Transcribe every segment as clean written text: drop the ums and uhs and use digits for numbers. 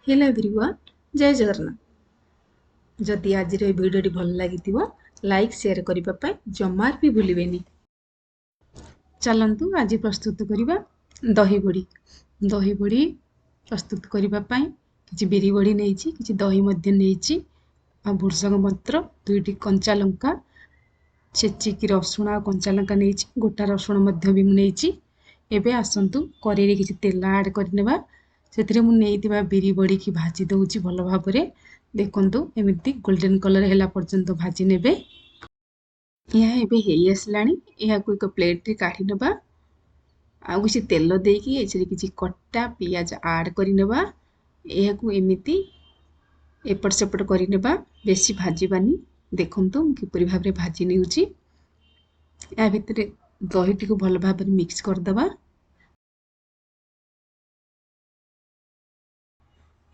Hello everyone जय जगन्नाथ। जदि आज भिडियोटी भल लगी लाइक शेयर करने जमार भी भूलें। चलतु आज प्रस्तुत करवा दही बड़ी। दही बड़ी प्रस्तुत करने कि बिरी बड़ी नहीं कि दही नहीं भुर्संग पत्र दुईटी कंचा लंका छेचिकी रसुण आ कंचा लंका नहीं गोटा रसुण भी नहीं। एबे आसतु कड़े किसी तेल आड करने से मुझे बिरी बड़ी की भाजी दूची भल भाव देखु एमती गोल्डन कलर है पर्यंत भाजी ने यह आसला एक प्लेट रे काढ़ी नबा आ किसी तेल देकी किसी कटा पियाज आड करने एमती एपट सेपट करने बेसी भाजबानी देखु किपरि भाव भाजी नेउची या भितर दहीटी को भल भाव मिक्स करदबा।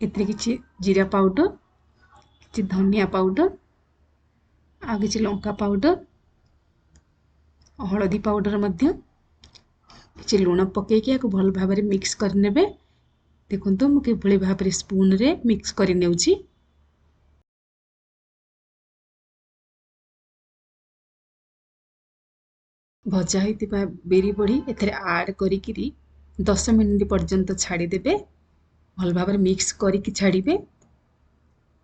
एथिरे किछि जीरा पाउडर किछि धनिया पाउडर आ किछि लंका पाउडर हलदी पाउडर मध्य किछि लूण पकेकी याको भल भाव मिक्स करनेबे। देखंतु मु किभଳି भाव स्पून रे मिक्स करि नेउची। भजा होइतिबा बेरी बड़ी एथिरे ऐड करिकिरी 10 मिनिट पर्यंत छाड़ी देबे। भल भाव मिक्स करिकी छाड़िबे।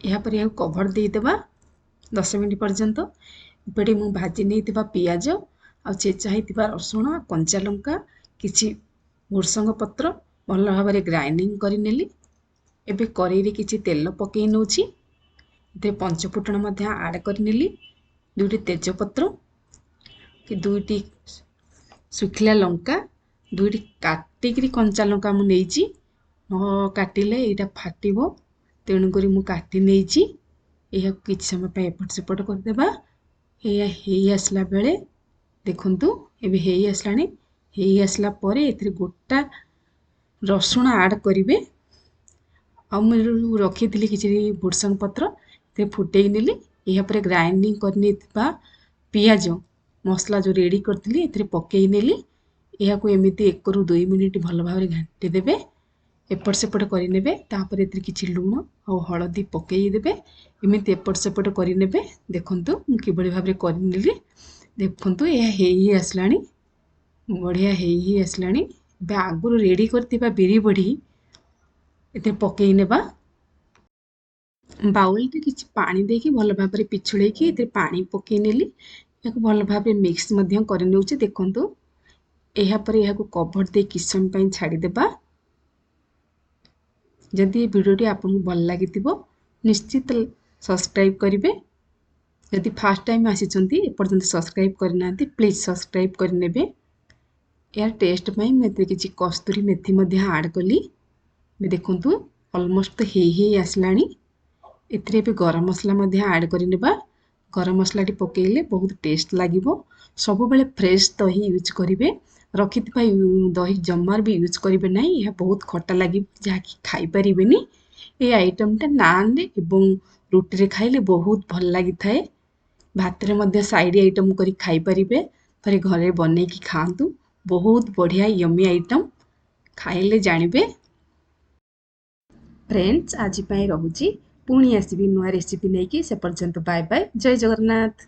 या पर यह कभर दे देबा 10 मिनिट पर्यंत। एपटे मु भाजी नहीं पियाज आ चेचा होइतिबा रसुण कंचा लंका किछि भुर्संग पत्र भल भाव ग्राइंडिंग करि नेली। एबे कड़ाई रे किछि तेल पकई नउछि एते पंचफुटण मध्य ऐड करि नेली दुईटी तेजपत्र कि दुईटी सुखिला लंका दुईटी काटिकी कंचा लंका मु नेइछि न काटिले एटा फाटिबो तेणुकरी मु काटी नेइछि। यह किछि समय एपट सेपट करदेबा। यह आसला बेले देखंतु एबे हेई आसलानी। हेई आसला परे एथिरे गोटा रसुण ऐड करिवे आ मु रखिथिली किछि भुर्संग पत्र ते फुटेई नेली। यह पर ग्राइंडिंग करनेथिबा पियाज मसला जो रेडी करथिली एथिरे पकेई नेली। यह को एमिति 1 ରୁ 2 मिनिट भल भाव घांटी देबे। एपट सेपट करिनेबे तापर एथिरे किछि लूण आ हळदी पकेई देबे। एमिति एपट सेपट करिनेबे। देखंतु मु किभଳି भाव करिनेली। देखंतु यह हेई आसलानी बढ़िया हेई आसलानी। बे आगुरु रेडी करथिबा बिरी बड़ी एते पकेई नेबा। बाउल रे किछि पानी देकी भल भाव पिछुळेकी एते पानी पकेई नेली। याको भल भाव मिक्स मध्य करि नेउची। देखंतु एहा पर याको कवर दे किछ समय पई छाडी देबा। जदि ये वीडियोटी आपको भल लगी निश्चित सब्सक्राइब करेंगे। जदि फास्ट टाइम आसी एपर्तंत सब्सक्राइब करना प्लीज सब्सक्राइब करने। यार टेस्ट पाई मुझे किसी कस्तूरी मेथी ऐड कली। देखु ऑलमोस्ट तो हे आसलानी। एथिरे भी गरम मसला ऐड करने। गरम मसला पकेले बहुत टेस्ट लगे। सब बेले फ्रेश दही यूज करेंगे। रखि दही जमार भी यूज करेंगे ना। यह बहुत खट्टा लगे जहाँकि खाईपर। ये आइटमटा नान रे एवं रुटी रे खाइले बहुत भल लगी थाए। भात रे साइड आइटम करी खाईपर। थे घरे बन की खातु बहुत बढ़िया यमी आइटम खाइले जानवे। फ्रेंड्स आज रोची पुणी आसबि नुआ रेसिपी नहीं कि से पर्यंत बाय बाय जय जगन्नाथ।